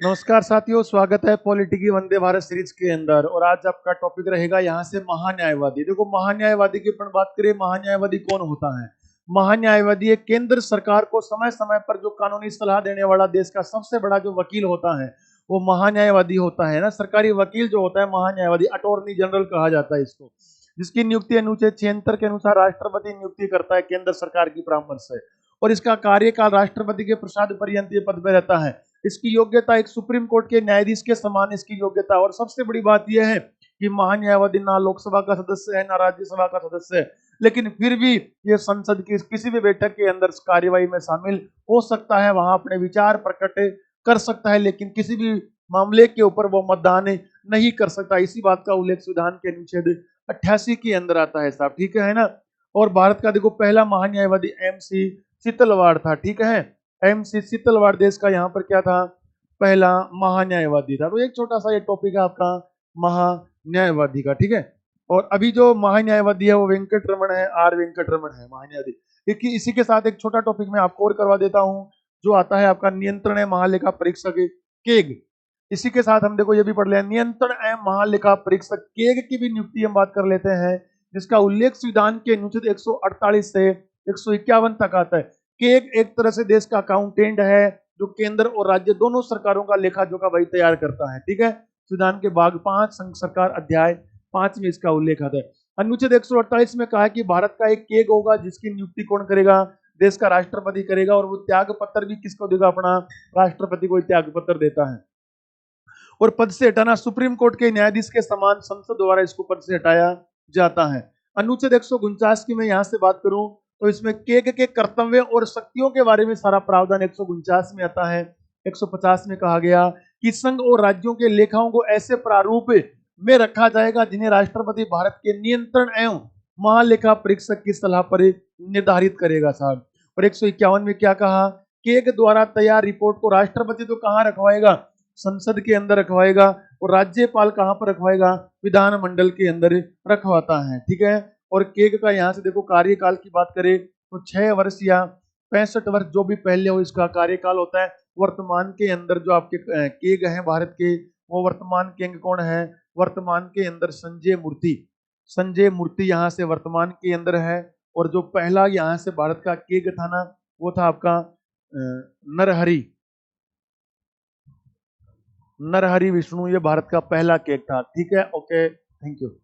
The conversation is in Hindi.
नमस्कार साथियों, स्वागत है पॉलिटिकी वंदे भारत सीरीज के अंदर। और आज आपका टॉपिक रहेगा यहाँ से महान्यायवादी। देखो, महान्यायवादी की अपन बात करें, महान्यायवादी कौन होता है? महान्यायवादी एक केंद्र सरकार को समय समय पर जो कानूनी सलाह देने वाला देश का सबसे बड़ा जो वकील होता है वो महान्यायवादी होता है ना। सरकारी वकील जो होता है महान्यायवादी, अटॉर्नी जनरल कहा जाता है इसको, जिसकी नियुक्ति अनुच्छेद 76 के अनुसार राष्ट्रपति नियुक्ति करता है केंद्र सरकार की परामर्श से। और इसका कार्यकाल राष्ट्रपति के प्रसाद पर्यंत ये पद पे रहता है। इसकी योग्यता एक सुप्रीम कोर्ट के न्यायाधीश के समान इसकी योग्यता। और सबसे बड़ी बात यह है कि महान्यायवादी ना लोकसभा का सदस्य है ना राज्यसभा का सदस्य है, लेकिन फिर भी ये संसद की किसी भी बैठक के अंदर कार्यवाही में शामिल हो सकता है, वहां अपने विचार प्रकट कर सकता है, लेकिन किसी भी मामले के ऊपर वो मतदान नहीं कर सकता। इसी बात का उल्लेख संविधान के अनुच्छेद 88 के अंदर आता है साहब, ठीक है ना। और भारत का देखो पहला महान्यायवादी MC शीतलवाड़ था, ठीक है। MC शीतलवाड़ देश का यहाँ पर क्या था, पहला महान्यायवादी था। तो एक छोटा सा ये टॉपिक है आपका महान्यायवादी का, ठीक है। और अभी जो महान्यायवादी है वो वेंकट रमन है, R वेंकट रमन है महान्यायवादी। इसी के साथ एक छोटा टॉपिक मैं आपको और करवा देता हूँ, जो आता है आपका नियंत्रण महालेखा परीक्षक केग। इसी के साथ हम देखो ये भी पढ़ लें, नियंत्रण एवं महालेखा परीक्षक केग की भी नियुक्ति हम बात कर लेते हैं, जिसका उल्लेख संविधान के अनुच्छेद 148 से 151 तक आता है। केग एक तरह से देश का अकाउंटेंट है, जो केंद्र और राज्य दोनों सरकारों का लेखा जोखा भाई तैयार करता है, ठीक है। संविधान के भाग 5 संघ सरकार अध्याय 5 में इसका उल्लेख आता है। अनुच्छेद 148 में कहा है कि भारत का एक केग होगा, जिसकी नियुक्ति कौन करेगा, देश का राष्ट्रपति करेगा। और वो त्याग पत्र भी किसको देगा, अपना राष्ट्रपति को त्याग पत्र देता है। और पद से हटाना सुप्रीम कोर्ट के न्यायाधीश के समान संसद द्वारा इसको पद से हटाया जाता है। अनुच्छेद 149 की मैं यहां से बात करूं तो इसमें केग के कर्तव्य और शक्तियों के बारे में सारा प्रावधान 149 में आता है। 150 में कहा गया कि संघ और राज्यों के लेखाओं को ऐसे प्रारूप में रखा जाएगा जिन्हें राष्ट्रपति भारत के नियंत्रण एवं महालेखा परीक्षक की सलाह पर निर्धारित करेगा साहब। और 151 में क्या कहा, केग द्वारा तैयार रिपोर्ट को राष्ट्रपति तो कहां रखवाएगा, संसद के अंदर रखवाएगा। और राज्यपाल कहां पर रखवाएगा, विधानमंडल के अंदर रखवाता है, ठीक है। और केग का यहाँ से देखो कार्यकाल की बात करें तो 6 वर्ष या 65 वर्ष जो भी पहले हो इसका कार्यकाल होता है। वर्तमान के अंदर जो आपके केग हैं भारत के, वो वर्तमान किंग कौन है, वर्तमान के अंदर संजय मूर्ति यहाँ से वर्तमान के अंदर है। और जो पहला यहाँ से भारत का केग था ना, वो था आपका नरहरि विष्णु। ये भारत का पहला केग था, ठीक है। Okay, thank you.